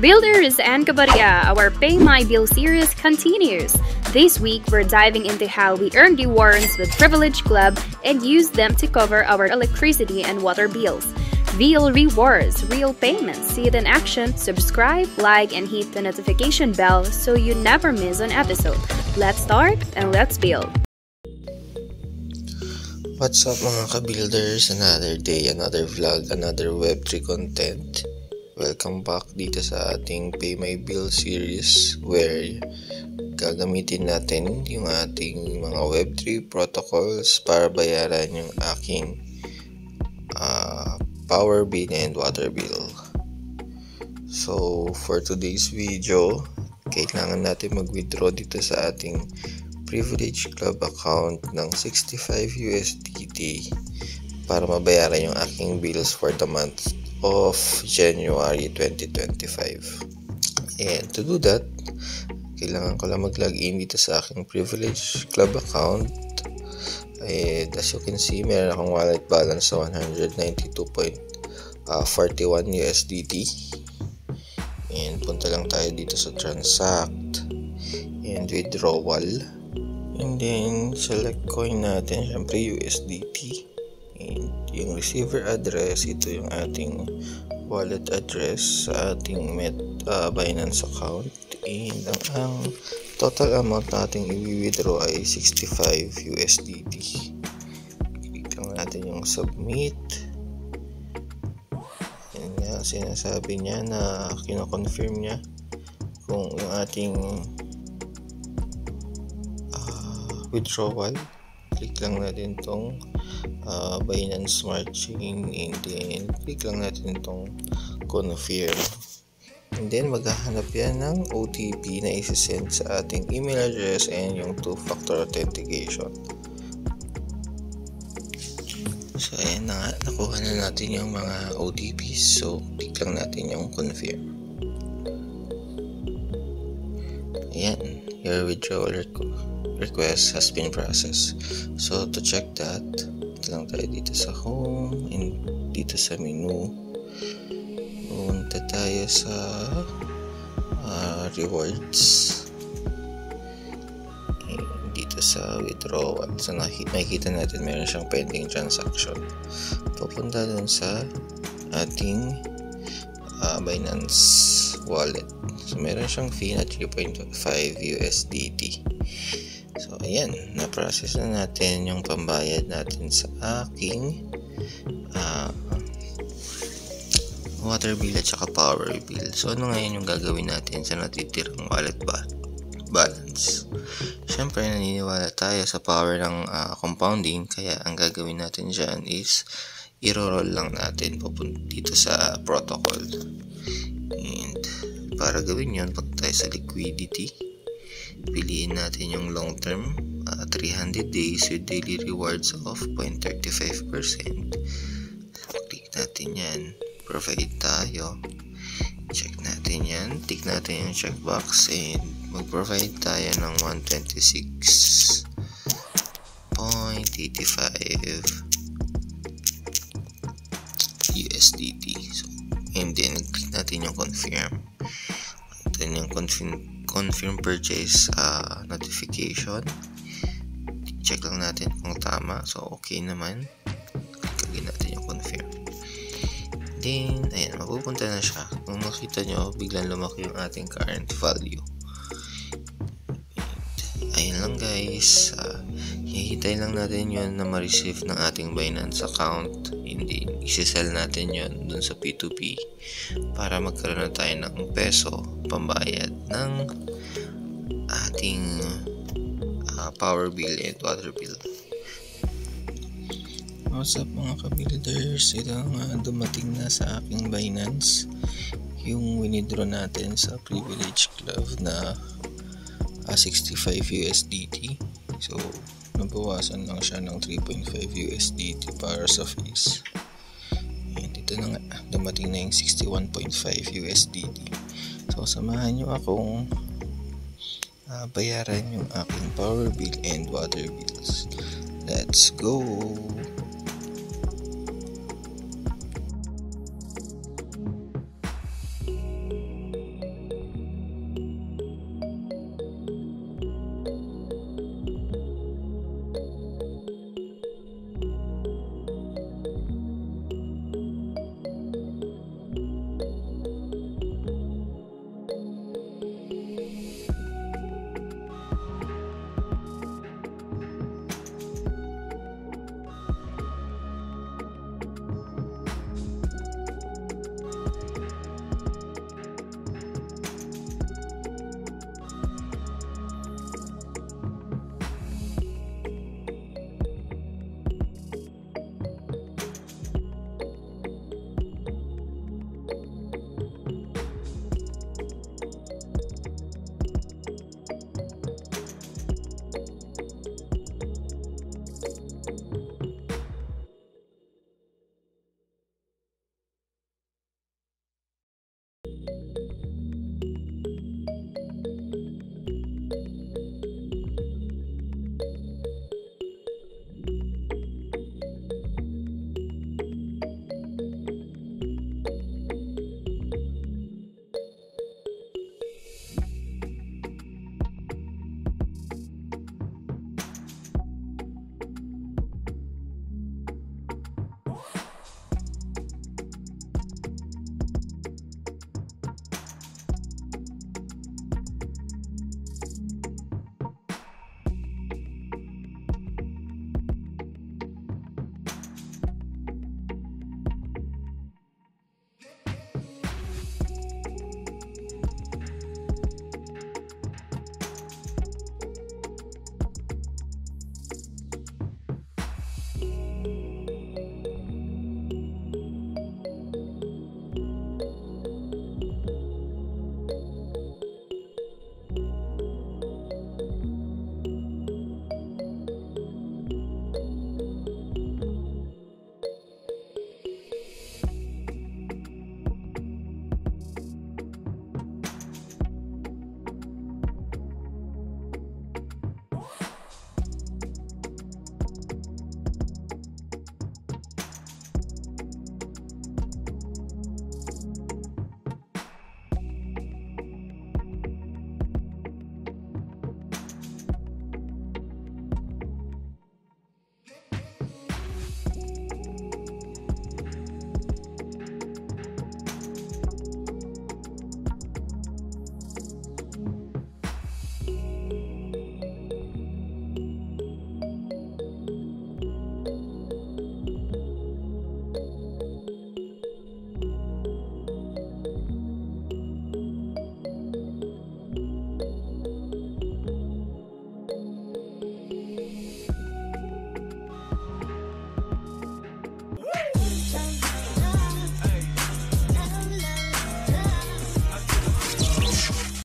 Builders and kabarya, our Pay My Bill series continues. This week, we're diving into how we earn rewards with Privilege Club and use them to cover our electricity and water bills. Real rewards, real payments. See it in action. Subscribe, like, and hit the notification bell so you never miss an episode. Let's start and let's build. What's up mga ka-builders? Another day, another vlog, another Web3 content. Welcome back dito sa ating Pay My Bill series where gagamitin natin yung ating mga Web3 protocols para bayaran yung aking power bill and water bill. So for today's video, kailangan natin mag-withdraw dito sa ating Privilege Club account ng 65 USDT para mabayaran yung aking bills for the month of January 2025. And to do that, kailangan ko lang mag-login dito sa aking Privilege Club account. And as you can see, meron akong wallet balance sa 192.41 USDT. And punta lang tayo dito sa transact and withdrawal. And then select coin natin, syempre USDT. And yung receiver address, ito yung ating wallet address sa ating Binance account. And ang total amount natin i-withdraw ay 65 USDT. Click lang natin yung submit. And nga, sinasabi niya na kino-confirm niya kung yung ating withdrawal. Click lang natin tong Binance Smart Chain and then click lang natin itong confirm. And then maghahanap yan ng OTP na isi-send sa ating email address and yung two-factor authentication. So ayan na nga, nakuha na natin yung mga OTPs. So click lang natin yung confirm. Ayan, your withdrawal request has been processed. So to check that, ito lang tayo dito sa home and dito sa menu. Punta tayo sa rewards and dito sa withdrawal. So makikita natin meron siyang pending transaction. Pupunta dun sa ating Binance wallet. So meron siyang fee na 3.5 USDT. So ayan, na-process na natin yung pambayad natin sa aking water bill at saka power bill. So ano ngayon yung gagawin natin sa natitirang wallet balance? Siyempre naniniwala tayo sa power ng compounding, kaya ang gagawin natin dyan is i-roll lang natin papunta dito sa protocol. And para gawin yun, pag tayo sa liquidity, piliin natin yung long term 300 days with daily rewards of 0.35%. Click natin yan, provide tayo, check natin yan, tick natin yung checkbox and mag-provide tayo ng 126.85 USDT. So, and then click natin yung confirm. Ito yung confirm purchase notification. Check lang natin kung tama. So okay naman. Click natin yung confirm. Then ayan, mapupunta na siya. Kung makita nyo, biglang lumaki yung ating current value. And ayan lang guys, hihintay lang natin yun na ma-receive ng ating Binance account. Hindi isi-sell natin yun dun sa P2P para magkaroon na tayo ng peso pambayad ng ating power bill and water bill. What's up mga ka-builders? Ito nga dumating na sa aking Binance yung winidraw natin sa Privilege Club na 65 USDT. So nabawasan lang siya ng 3.5 USDT para sa fees. And ito na nga, dumating na yung 61.5 USDT. So samahan nyo akong bayaran yung aking power bill and water bills. Let's go!